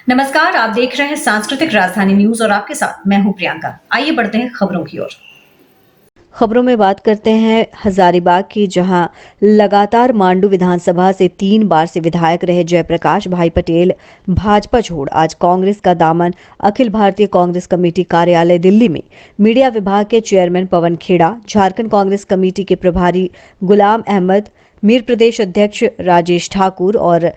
नमस्कार, आप देख रहे हैं सांस्कृतिक राजधानी न्यूज और आपके साथ मैं हूं प्रियंका। आइए बढ़ते हैं खबरों की ओर। खबरों में बात करते हैं हजारीबाग की, जहां लगातार मांडू विधानसभा से 3 बार से विधायक रहे जयप्रकाश भाई पटेल भाजपा छोड़ आज कांग्रेस का दामन अखिल भारतीय कांग्रेस कमेटी कार्यालय दिल्ली में मीडिया विभाग के चेयरमैन पवन खेड़ा, झारखंड कांग्रेस कमेटी के प्रभारी गुलाम अहमद, मीर प्रदेश अध्यक्ष राजेश ठाकुर और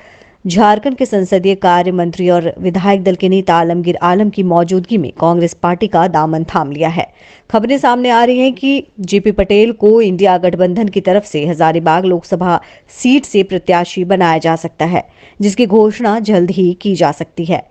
झारखंड के संसदीय कार्य मंत्री और विधायक दल के नेता आलमगीर आलम की मौजूदगी में कांग्रेस पार्टी का दामन थाम लिया है। खबरें सामने आ रही हैं कि जेपी पटेल को इंडिया गठबंधन की तरफ से हजारीबाग लोकसभा सीट से प्रत्याशी बनाया जा सकता है, जिसकी घोषणा जल्द ही की जा सकती है।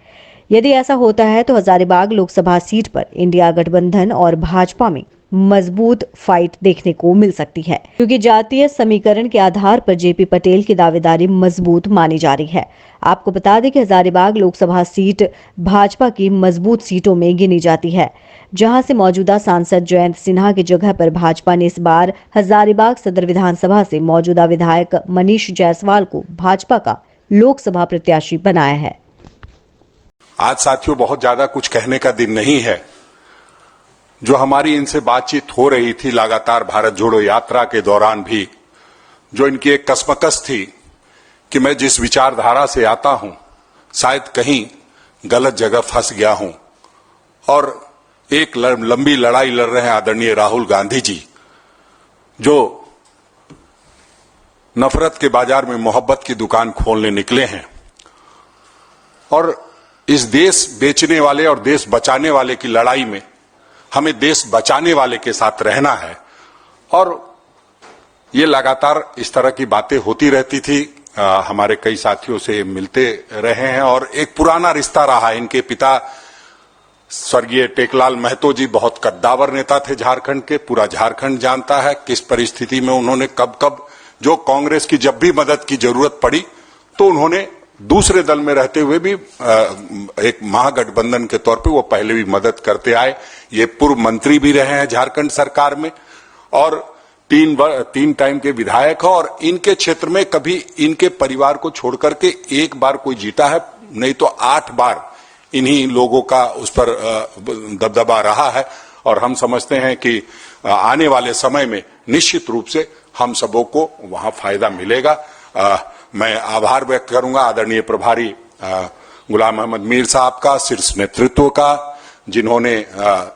यदि ऐसा होता है तो हजारीबाग लोकसभा सीट पर इंडिया गठबंधन और भाजपा में मजबूत फाइट देखने को मिल सकती है, क्योंकि जातीय समीकरण के आधार पर जेपी पटेल की दावेदारी मजबूत मानी जा रही है। आपको बता दें कि हजारीबाग लोकसभा सीट भाजपा की मजबूत सीटों में गिनी जाती है, जहां से मौजूदा सांसद जयंत सिन्हा की जगह पर भाजपा ने इस बार हजारीबाग सदर विधानसभा से मौजूदा विधायक मनीष जायसवाल को भाजपा का लोकसभा प्रत्याशी बनाया है। आज साथियों बहुत ज्यादा कुछ कहने का दिन नहीं है। जो हमारी इनसे बातचीत हो रही थी लगातार भारत जोड़ो यात्रा के दौरान भी, जो इनकी एक कसमकस थी कि मैं जिस विचारधारा से आता हूं शायद कहीं गलत जगह फंस गया हूं, और एक लंबी लड़ाई लड़ रहे हैं आदरणीय राहुल गांधी जी, जो नफरत के बाजार में मोहब्बत की दुकान खोलने निकले हैं। और इस देश बेचने वाले और देश बचाने वाले की लड़ाई में हमें देश बचाने वाले के साथ रहना है। और ये लगातार इस तरह की बातें होती रहती थी। हमारे कई साथियों से मिलते रहे हैं और एक पुराना रिश्ता रहा। इनके पिता स्वर्गीय टेकलाल महतो जी बहुत कद्दावर नेता थे झारखंड के। पूरा झारखंड जानता है किस परिस्थिति में उन्होंने कब कब जो कांग्रेस की जब भी मदद की जरूरत पड़ी तो उन्होंने दूसरे दल में रहते हुए भी एक महागठबंधन के तौर पे वो पहले भी मदद करते आए। ये पूर्व मंत्री भी रहे हैं झारखंड सरकार में और तीन टाइम के विधायक हैं। और इनके क्षेत्र में कभी इनके परिवार को छोड़ करके एक बार कोई जीता है, नहीं तो 8 बार इन्हीं लोगों का उस पर दबदबा रहा है। और हम समझते हैं कि आने वाले समय में निश्चित रूप से हम सबों को वहां फायदा मिलेगा। मैं आभार व्यक्त करूंगा आदरणीय प्रभारी गुलाम अहमद मीर साहब का, शीर्ष नेतृत्व का, जिन्होंने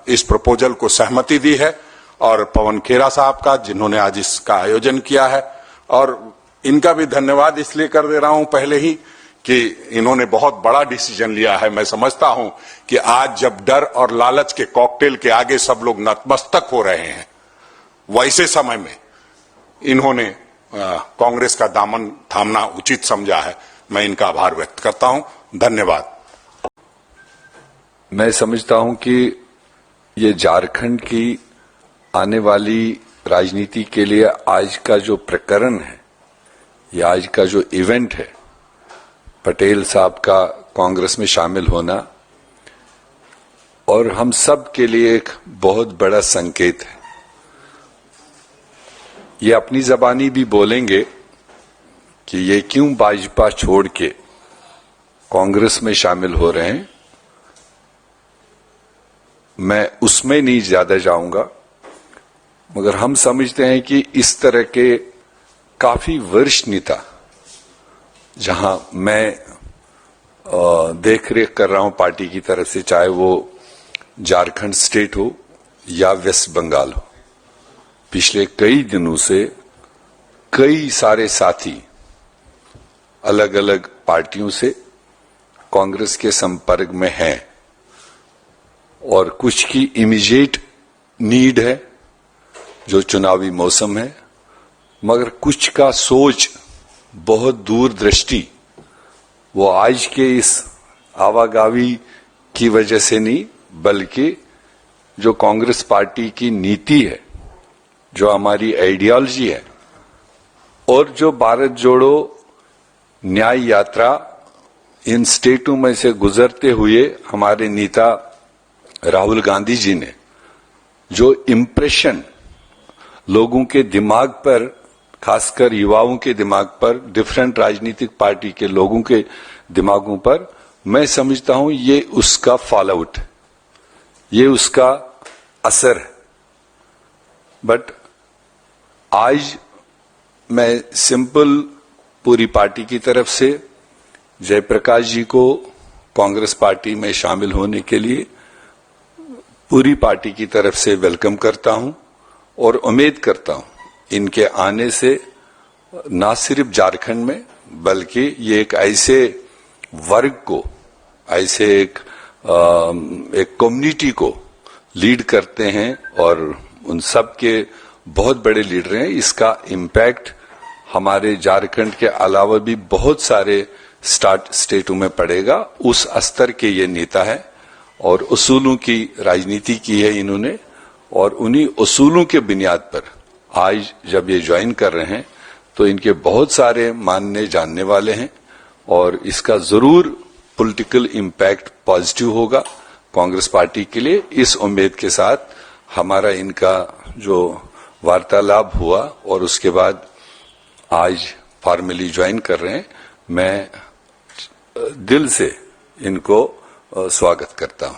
इस प्रपोजल को सहमति दी है, और पवन खेड़ा साहब का, जिन्होंने आज इसका आयोजन किया है। और इनका भी धन्यवाद इसलिए कर दे रहा हूं पहले ही कि इन्होंने बहुत बड़ा डिसीजन लिया है। मैं समझता हूं कि आज जब डर और लालच के कॉकटेल के आगे सब लोग नतमस्तक हो रहे हैं, वैसे समय में इन्होंने कांग्रेस का दामन थामना उचित समझा है। मैं इनका आभार व्यक्त करता हूं। धन्यवाद। मैं समझता हूं कि ये झारखंड की आने वाली राजनीति के लिए आज का जो प्रकरण है, या आज का जो इवेंट है, पटेल साहब का कांग्रेस में शामिल होना, और हम सब के लिए एक बहुत बड़ा संकेत है। ये अपनी जबानी भी बोलेंगे कि ये क्यों भाजपा छोड़ के कांग्रेस में शामिल हो रहे हैं। मैं उसमें नहीं ज्यादा जाऊंगा, मगर हम समझते हैं कि इस तरह के काफी वरिष्ठ नेता, जहां मैं देख रेख कर रहा हूं पार्टी की तरफ से, चाहे वो झारखंड स्टेट हो या वेस्ट बंगाल हो, पिछले कई दिनों से कई सारे साथी अलग अलग पार्टियों से कांग्रेस के संपर्क में हैं, और कुछ की इमीडिएट नीड है जो चुनावी मौसम है, मगर कुछ का सोच बहुत दूरदृष्टि वो आज के इस आवागावी की वजह से नहीं, बल्कि जो कांग्रेस पार्टी की नीति है, जो हमारी आइडियोलॉजी है, और जो भारत जोड़ो न्याय यात्रा इन स्टेटों में से गुजरते हुए हमारे नेता राहुल गांधी जी ने जो इम्प्रेशन लोगों के दिमाग पर, खासकर युवाओं के दिमाग पर, डिफरेंट राजनीतिक पार्टी के लोगों के दिमागों पर मैं समझता हूं ये उसका फॉलोआउट, ये उसका असर है। बट आज मैं सिंपल पूरी पार्टी की तरफ से जयप्रकाश जी को कांग्रेस पार्टी में शामिल होने के लिए पूरी पार्टी की तरफ से वेलकम करता हूं और उम्मीद करता हूं इनके आने से न सिर्फ झारखंड में बल्कि ये एक ऐसे वर्ग को, ऐसे एक कम्युनिटी को लीड करते हैं और उन सब के बहुत बड़े लीडर हैं। इसका इम्पैक्ट हमारे झारखंड के अलावा भी बहुत सारे स्टेटों में पड़ेगा। उस स्तर के ये नेता है और उसूलों की राजनीति की है इन्होंने, और उन्हीं उसूलों के बुनियाद पर आज जब ये ज्वाइन कर रहे हैं तो इनके बहुत सारे मानने जानने वाले हैं और इसका जरूर पॉलिटिकल इम्पैक्ट पॉजिटिव होगा कांग्रेस पार्टी के लिए। इस उम्मीद के साथ हमारा इनका जो वार्तालाप हुआ और उसके बाद आज फॉर्मली ज्वाइन कर रहे हैं, मैं दिल से इनको स्वागत करता हूं।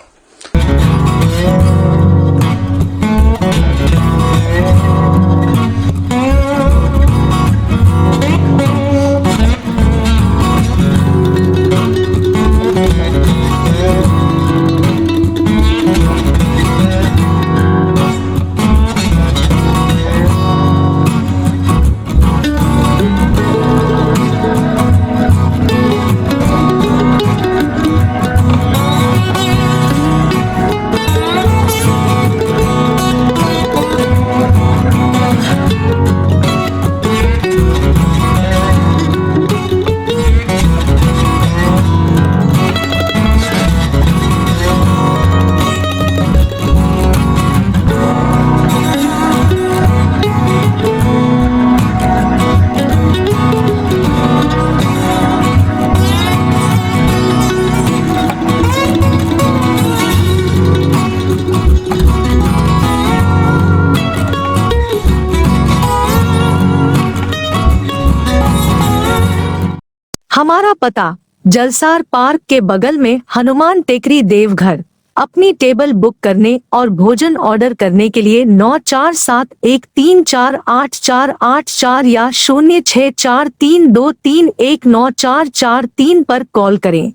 हमारा पता जलसार पार्क के बगल में हनुमान टेकरी देवघर। अपनी टेबल बुक करने और भोजन ऑर्डर करने के लिए 9471348484 या 064323194443 पर कॉल करें।